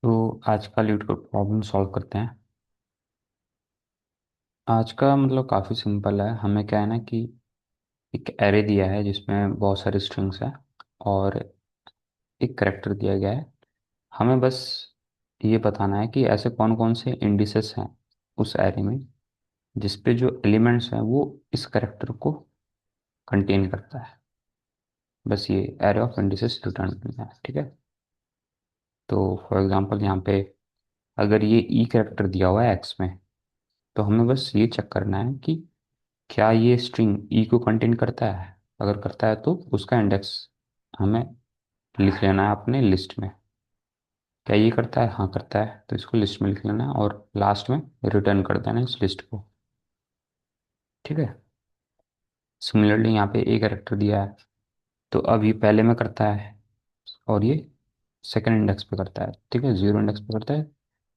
तो आज का लीड कोड प्रॉब्लम सॉल्व करते हैं। आज का मतलब काफ़ी सिंपल है। हमें क्या है ना कि एक एरे दिया है जिसमें बहुत सारे स्ट्रिंग्स हैं और एक करेक्टर दिया गया है। हमें बस ये बताना है कि ऐसे कौन कौन से इंडिसेस हैं उस एरे में जिसपे जो एलिमेंट्स हैं वो इस करेक्टर को कंटेन करता है। बस ये एरे ऑफ इंडिसेस रिटर्न करना है, ठीक है। तो फॉर एग्जांपल यहाँ पे अगर ये ई करेक्टर दिया हुआ है एक्स में, तो हमें बस ये चेक करना है कि क्या ये स्ट्रिंग ई को कंटेन करता है। अगर करता है तो उसका इंडेक्स हमें लिख लेना है अपने लिस्ट में। क्या ये करता है? हाँ करता है, तो इसको लिस्ट में लिख लेना है और लास्ट में रिटर्न कर देना है इस लिस्ट को, ठीक है। सिमिलरली यहाँ पे ए कैरेक्टर दिया है, तो अब ये पहले में करता है और ये सेकंड इंडेक्स पे करता है, ठीक है। जीरो इंडेक्स पे करता है,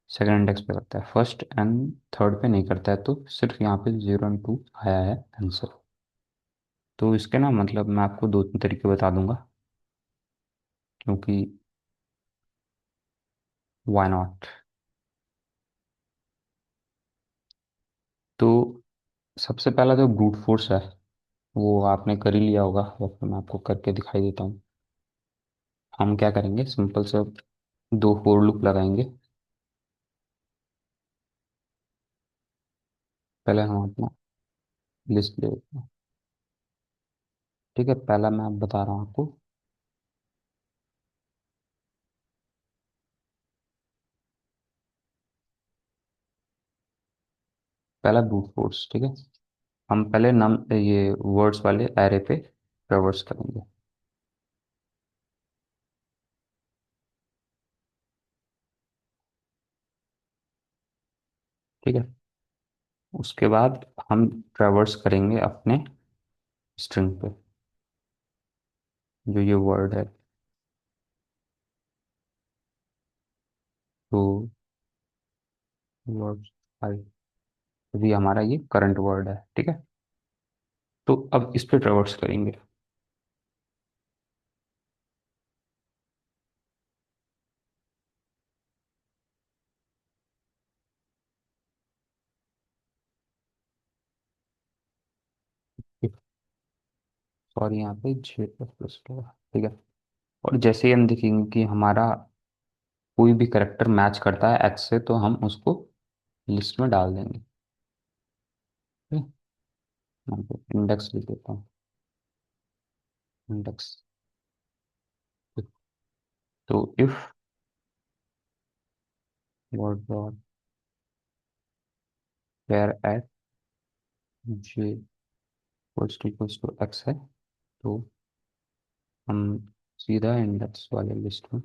सेकंड इंडेक्स पे करता है, फर्स्ट एंड थर्ड पे नहीं करता है। तो सिर्फ यहाँ पे जीरो एंड टू आया है आंसर। तो इसके ना मतलब मैं आपको दो तीन तरीके बता दूंगा, क्योंकि वाई नॉट। तो सबसे पहला जो ब्रूट फोर्स है वो आपने कर ही लिया होगा, या फिर मैं आपको करके दिखाई देता हूँ। हम क्या करेंगे, सिंपल से दो फोर लूप लगाएंगे। पहले हम अपना लिस्ट ले लेते हैं, ठीक है। पहला मैं आप बता रहा हूँ आपको। पहला ब्रूट फोर्स, ठीक है। हम पहले नम ये वर्ड्स वाले एरे पे ट्रेवर्स करेंगे, ठीक है। उसके बाद हम ट्रेवर्स करेंगे अपने स्ट्रिंग पे, जो ये वर्ड है। तो वर्ड अभी हमारा ये करंट वर्ड है, ठीक है। तो अब इस पे ट्रेवर्स करेंगे। सॉरी, यहाँ पे जे प्लस प्लस होगा, ठीक है। और जैसे ही हम देखेंगे कि हमारा कोई भी करेक्टर मैच करता है एक्स से, तो हम उसको लिस्ट में डाल देंगे, ठीक है। यहाँ पे इंडेक्स लिख देता हूँ, इंडेक्स। तो if word dot where at J equals to X है, तो हम सीधा इंडेक्स वाले लिस्ट में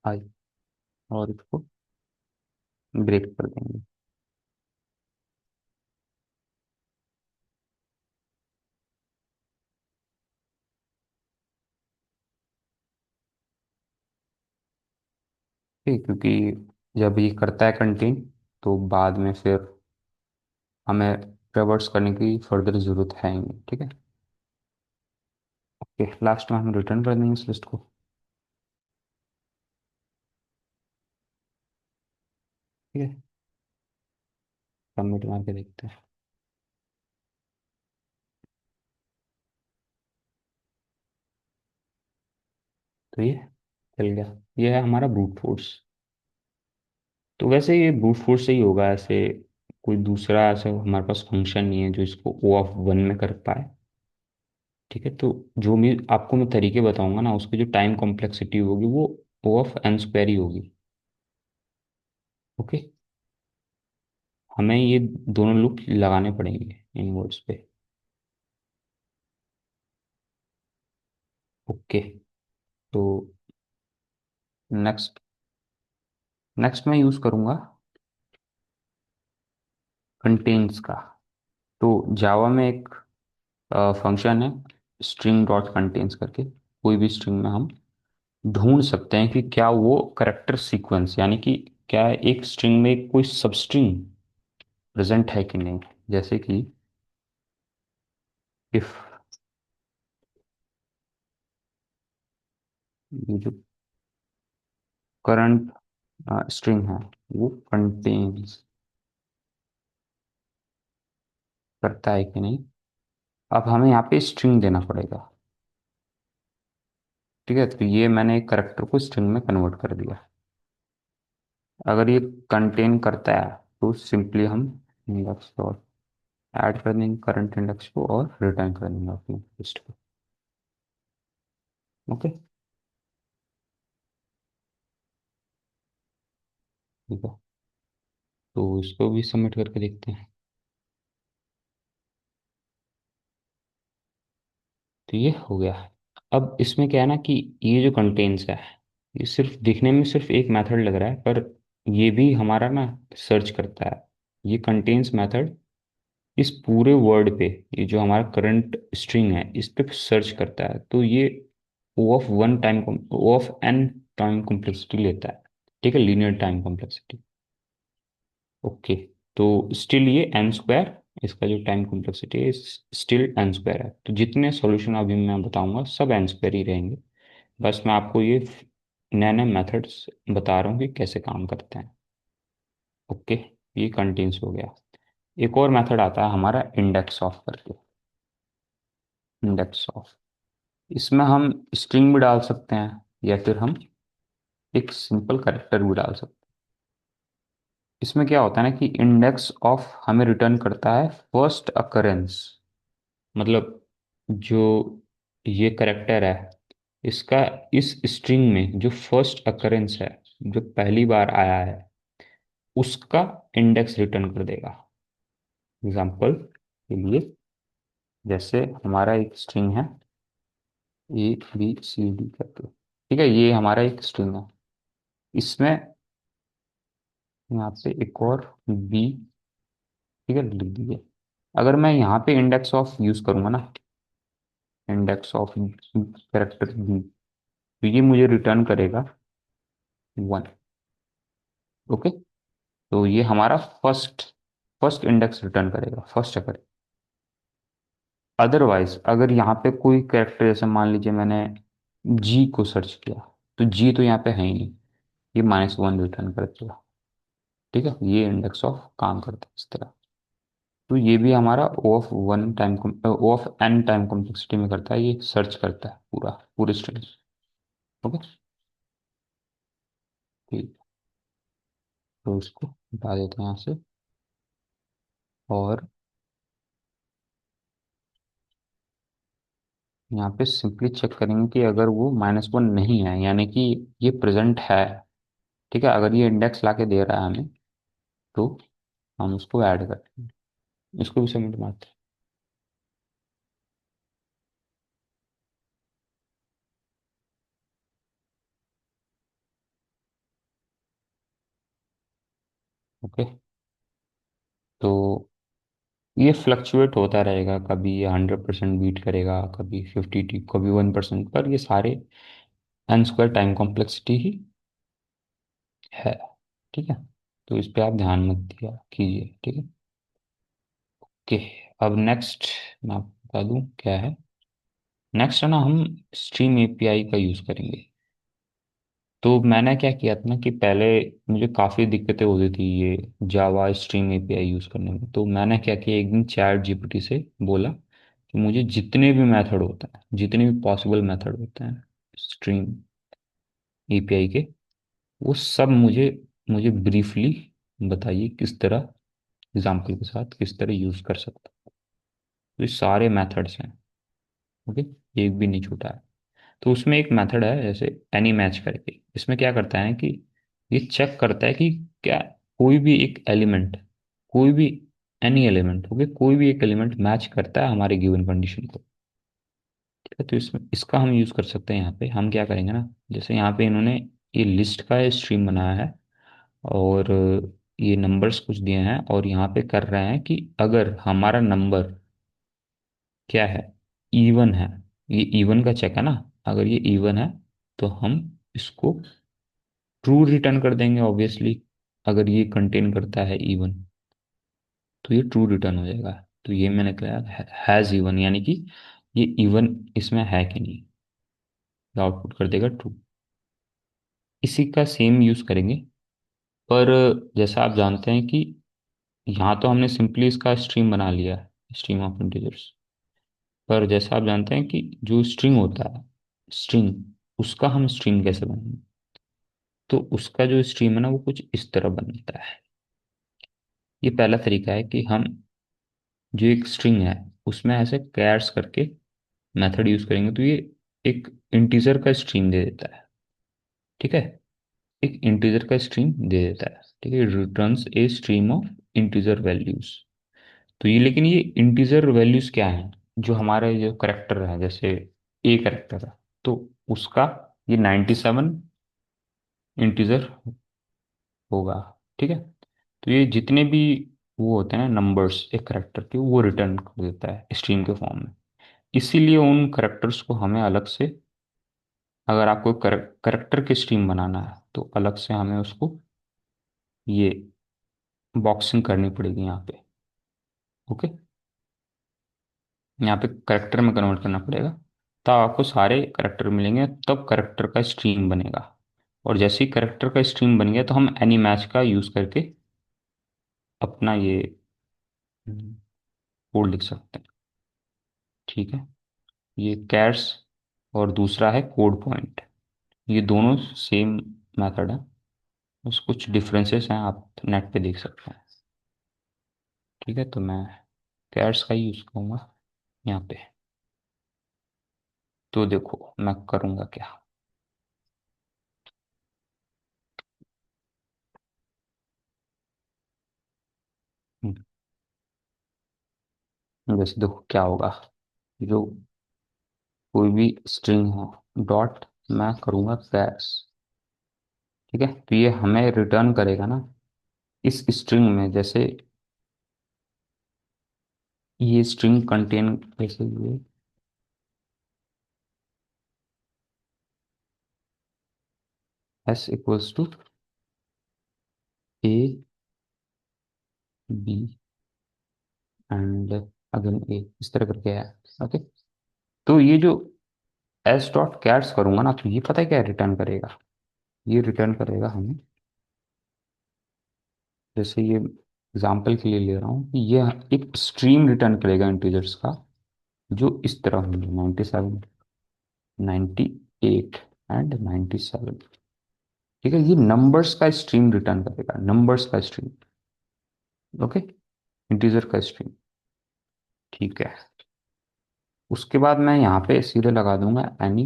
आई और इसको ब्रेक कर देंगे। ठीक, क्योंकि जब ये करता है कंटेन, तो बाद में फिर हमें ट्रेवर्स करने की फर्दर ज़रूरत है ही नहीं, ठीक है। ओके, लास्ट में हम रिटर्न कर देंगे इस लिस्ट को, ठीक है। सबमिट मार के देखते हैं। तो ये चल गया। ये है हमारा ब्रूट फोर्स। तो वैसे ये ब्रूट फोर्स से ही होगा, ऐसे कोई दूसरा ऐसे हमारे पास फंक्शन नहीं है जो इसको ओ ऑफ वन में कर पाए, ठीक है। तो जो मैं आपको मैं तरीके बताऊंगा ना, उसकी जो टाइम कॉम्प्लेक्सिटी होगी वो ओ ऑफ एन स्क्वायर ही होगी, ओके। हमें ये दोनों लूप लगाने पड़ेंगे इन वर्ड्स पे, ओके। तो नेक्स्ट नेक्स्ट मैं यूज़ करूँगा कंटेन्स का। तो जावा में एक फंक्शन है स्ट्रिंग डॉट कंटेन्स करके। कोई भी स्ट्रिंग में हम ढूंढ सकते हैं कि क्या वो करेक्टर सीक्वेंस, यानी कि क्या एक स्ट्रिंग में कोई सब स्ट्रिंग प्रेजेंट है कि नहीं। जैसे कि इफ ये जो करंट स्ट्रिंग है वो कंटेन्स करता है कि नहीं। अब हमें यहाँ पे स्ट्रिंग देना पड़ेगा। ठीक है, तो ये मैंने एक करेक्टर को स्ट्रिंग में कन्वर्ट कर दिया। अगर ये कंटेन करता है तो सिंपली हम इंडेक्स डॉट ऐड कर देंगे करंट इंडेक्स को और रिटर्न कर देंगे अपनी लिस्ट को। ओके, ठीक है, तो इसको भी सबमिट करके देखते हैं। तो ये हो गया। अब इसमें क्या है ना कि ये जो कंटेन्स है, ये सिर्फ दिखने में सिर्फ एक मेथड लग रहा है, पर ये भी हमारा ना सर्च करता है। ये कंटेन्स मेथड इस पूरे वर्ड पे, ये जो हमारा करंट स्ट्रिंग है इस पे सर्च करता है। तो ये O of one time O of N time complexity लेता है। ठीक है, लीनियर टाइम कॉम्प्लेक्सिटी। ओके, तो स्टिल ये एन स्क्वायर, इसका जो टाइम कॉम्प्लेक्सिटी है स्टिल एन स्क्वायर है। तो जितने सॉल्यूशन अभी मैं बताऊंगा सब एन स्क्वायर ही रहेंगे। बस मैं आपको ये नए नए मेथड्स बता रहा हूँ कि कैसे काम करते हैं। ओके, ये कंटिन्यूस हो गया। एक और मेथड आता है हमारा इंडेक्स ऑफ करके। इंडेक्स ऑफ, इसमें हम स्ट्रिंग भी डाल सकते हैं या फिर हम एक सिंपल कैरेक्टर भी डाल सकते हैं। इसमें क्या होता है ना कि इंडेक्स ऑफ हमें रिटर्न करता है फर्स्ट अकरेंस। मतलब जो ये करेक्टर है इसका इस स्ट्रिंग में जो फर्स्ट अकरेंस है, जो पहली बार आया है, उसका इंडेक्स रिटर्न कर देगा। एग्जाम्पल के लिए, जैसे हमारा एक स्ट्रिंग है ABCD करके। ठीक है, ये हमारा एक स्ट्रिंग है। इसमें यहाँ पे एक और बी, ठीक है, लिख दीजिए। अगर मैं यहाँ पे इंडेक्स ऑफ यूज करूंगा ना, इंडेक्स ऑफ कैरेक्टर बी, तो ये मुझे रिटर्न करेगा 1। ओके, तो ये हमारा फर्स्ट फर्स्ट इंडेक्स रिटर्न करेगा, फर्स्ट अगर। अदरवाइज अगर यहाँ पे कोई कैरेक्टर, जैसे मान लीजिए मैंने जी को सर्च किया, तो जी तो यहाँ पे है ही नहीं, ये -1 रिटर्न कर देगा। ठीक है, ये इंडेक्स ऑफ काम करता है इस तरह। तो ये भी हमारा O of one time O of N time complexity में करता है, ये सर्च करता है पूरा पूरे स्ट्रिंग। ओके, ठीक। तो इसको हटा देते हैं यहाँ से। और यहाँ पे सिंपली चेक करेंगे कि अगर वो -1 नहीं है, यानी कि ये प्रेजेंट है। ठीक है, अगर ये इंडेक्स ला के दे रहा है हमें, तो हम उसको ऐड करते हैं। इसको भी सबमिट मारते हैं। ओके, तो ये फ्लक्चुएट होता रहेगा, कभी ये 100% बीट करेगा, कभी 50, कभी 1%, पर ये सारे एन स्क्वायर टाइम कॉम्प्लेक्सिटी ही है। ठीक है, तो इस पे आप ध्यान मत दिया कीजिए। ठीक है, ओके। अब नेक्स्ट मैं आपको बता दूं क्या है। नेक्स्ट है ना, हम स्ट्रीम एपीआई का यूज़ करेंगे। तो मैंने क्या किया था ना कि पहले मुझे काफ़ी दिक्कतें होती थी ये जावा स्ट्रीम एपीआई यूज़ करने में। तो मैंने क्या किया, एक दिन चैट जीपीटी से बोला कि मुझे जितने भी मेथड होते हैं, जितने भी पॉसिबल मेथड होते हैं स्ट्रीम एपीआई के, वो सब मुझे मुझे ब्रीफली बताइए किस तरह, एग्जाम्पल के साथ किस तरह यूज़ कर सकता हूँ। तो ये सारे मेथड्स हैं। ओके, एक भी नहीं छूटा है। तो उसमें एक मेथड है जैसे एनी मैच करके। इसमें क्या करता है कि ये चेक करता है कि क्या कोई भी एक एलिमेंट, कोई भी एनी एलिमेंट, ओके, कोई भी एक एलिमेंट मैच करता है हमारे गिवन कंडीशन को। ठीक है, तो इसमें इसका हम यूज़ कर सकते हैं। यहाँ पे हम क्या करेंगे ना, जैसे यहाँ पे इन्होंने ये लिस्ट का स्ट्रीम बनाया है, और ये नंबर्स कुछ दिए हैं, और यहाँ पे कर रहे हैं कि अगर हमारा नंबर क्या है, इवन है, ये इवन का चेक है ना, अगर ये इवन है तो हम इसको ट्रू रिटर्न कर देंगे ऑब्वियसली। अगर ये कंटेन करता है इवन, तो ये ट्रू रिटर्न हो जाएगा। तो ये मैंने कहा हैज इवन, यानी कि ये इवन इसमें है कि नहीं, आउटपुट कर देगा ट्रू। इसी का सेम यूज करेंगे। पर जैसा आप जानते हैं कि यहाँ तो हमने सिंपली इसका स्ट्रीम बना लिया है, स्ट्रीम ऑफ इंटीजर्स। पर जैसा आप जानते हैं कि जो स्ट्रिंग होता है, स्ट्रिंग, उसका हम स्ट्रीम कैसे बनाएंगे? तो उसका जो स्ट्रीम है ना, वो कुछ इस तरह बनता है। ये पहला तरीका है कि हम जो एक स्ट्रिंग है उसमें ऐसे कैर्स करके मेथड यूज करेंगे, तो ये एक इंटीजर का स्ट्रीम दे देता है। ठीक है, एक इंटीजर का स्ट्रीम दे देता है। ठीक है, returns a stream of integer values. तो ये, लेकिन ये इंटीजर वैल्यूज क्या है? जो हमारे जो करेक्टर है, जैसे ए करेक्टर है, तो उसका ये 97 इंटीजर होगा। ठीक है, तो ये जितने भी वो होते हैं ना नंबर्स एक करेक्टर के, वो रिटर्न कर देता है स्ट्रीम के फॉर्म में। इसीलिए उन करेक्टर्स को हमें अलग से, अगर आपको करेक्टर की स्ट्रीम बनाना है तो अलग से हमें उसको ये बॉक्सिंग करनी पड़ेगी यहाँ पे। ओके, यहाँ पे करेक्टर में कन्वर्ट करना पड़ेगा, तब आपको सारे करेक्टर मिलेंगे, तब करेक्टर का स्ट्रीम बनेगा। और जैसे ही करेक्टर का स्ट्रीम बन गया तो हम एनी मैच का यूज करके अपना ये कोड लिख सकते हैं। ठीक है, ये कैर्स और दूसरा है कोड पॉइंट, ये दोनों सेम मेथड है, बस कुछ डिफरेंसेस हैं, आप नेट पे देख सकते हैं। ठीक है, तो मैं कैर्स का ही यूज करूंगा यहाँ पे। तो देखो मैं करूंगा क्या। जैसे देखो क्या होगा, जो कोई भी स्ट्रिंग हो, डॉट मैं करूंगा कैर्स। ठीक है, तो ये हमें रिटर्न करेगा ना इस स्ट्रिंग में, जैसे ये स्ट्रिंग कंटेन, जैसे ये S equals to A B and again A, इस तरह करके है। ओके, तो ये जो एस डॉट कैट्स करूंगा ना, तो ये पता है क्या रिटर्न करेगा? ये रिटर्न करेगा हमें, जैसे ये एग्जाम्पल के लिए ले रहा हूँ कि ये एक स्ट्रीम रिटर्न करेगा इंटीजर्स का, जो इस तरह होंगे 97, 98 एंड 97। ठीक है, ये नंबर्स का स्ट्रीम रिटर्न करेगा, नंबर्स का स्ट्रीम। ओके, इंटीजर का स्ट्रीम। ठीक है, उसके बाद मैं यहाँ पे सीधे लगा दूंगा एनी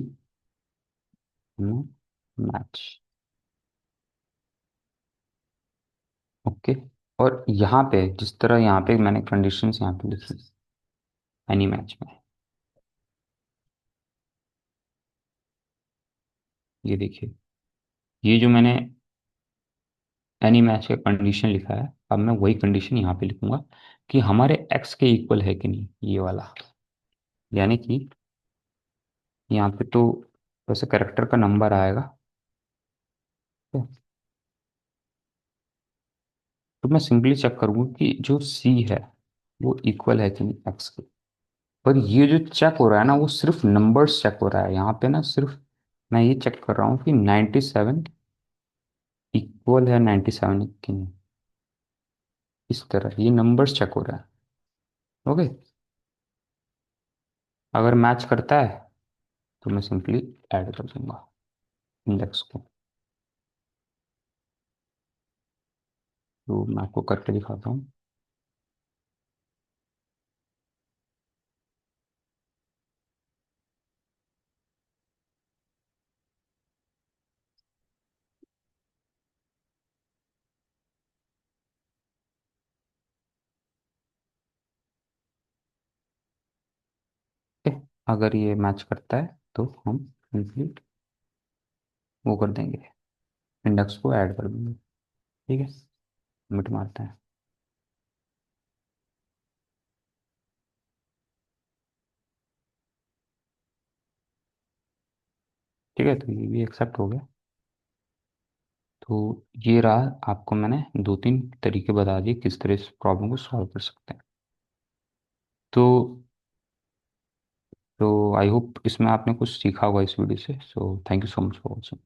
मैच। ओके, और यहाँ पे जिस तरह यहाँ पे मैंने कंडीशंस यहाँ पे लिखी एनी मैच में, ये देखिए, ये जो मैंने एनी मैच का कंडीशन लिखा है, अब मैं वही कंडीशन यहाँ पे लिखूंगा कि हमारे एक्स के इक्वल है कि नहीं, ये वाला। यानी कि यहाँ पे तो वैसे करेक्टर का नंबर आएगा, ठीक है? तो मैं सिंपली चेक करूंगा कि जो सी है वो इक्वल है कि नहीं एक्स के। पर ये जो चेक हो रहा है ना, वो सिर्फ नंबर्स चेक हो रहा है यहाँ पे ना, सिर्फ मैं ये चेक कर रहा हूँ कि 97 इक्वल है 97 की नहीं, इस तरह ये नंबर्स चेक हो रहा है। ओके, अगर मैच करता है तो मैं सिंपली ऐड कर दूंगा इंडेक्स को। तो मैं आपको करके दिखाता हूँ। ओके, अगर ये मैच करता है तो हम सिंपली वो कर देंगे, इंडेक्स को ऐड कर देंगे। ठीक है, मिट मारते हैं। ठीक है, तो ये भी एक्सेप्ट हो गया। तो ये रहा, आपको मैंने दो तीन तरीके बता दिए किस तरह इस प्रॉब्लम को सॉल्व कर सकते हैं। तो तो आई होप इसमें आपने कुछ सीखा होगा इस वीडियो से। So thank you so much for watching.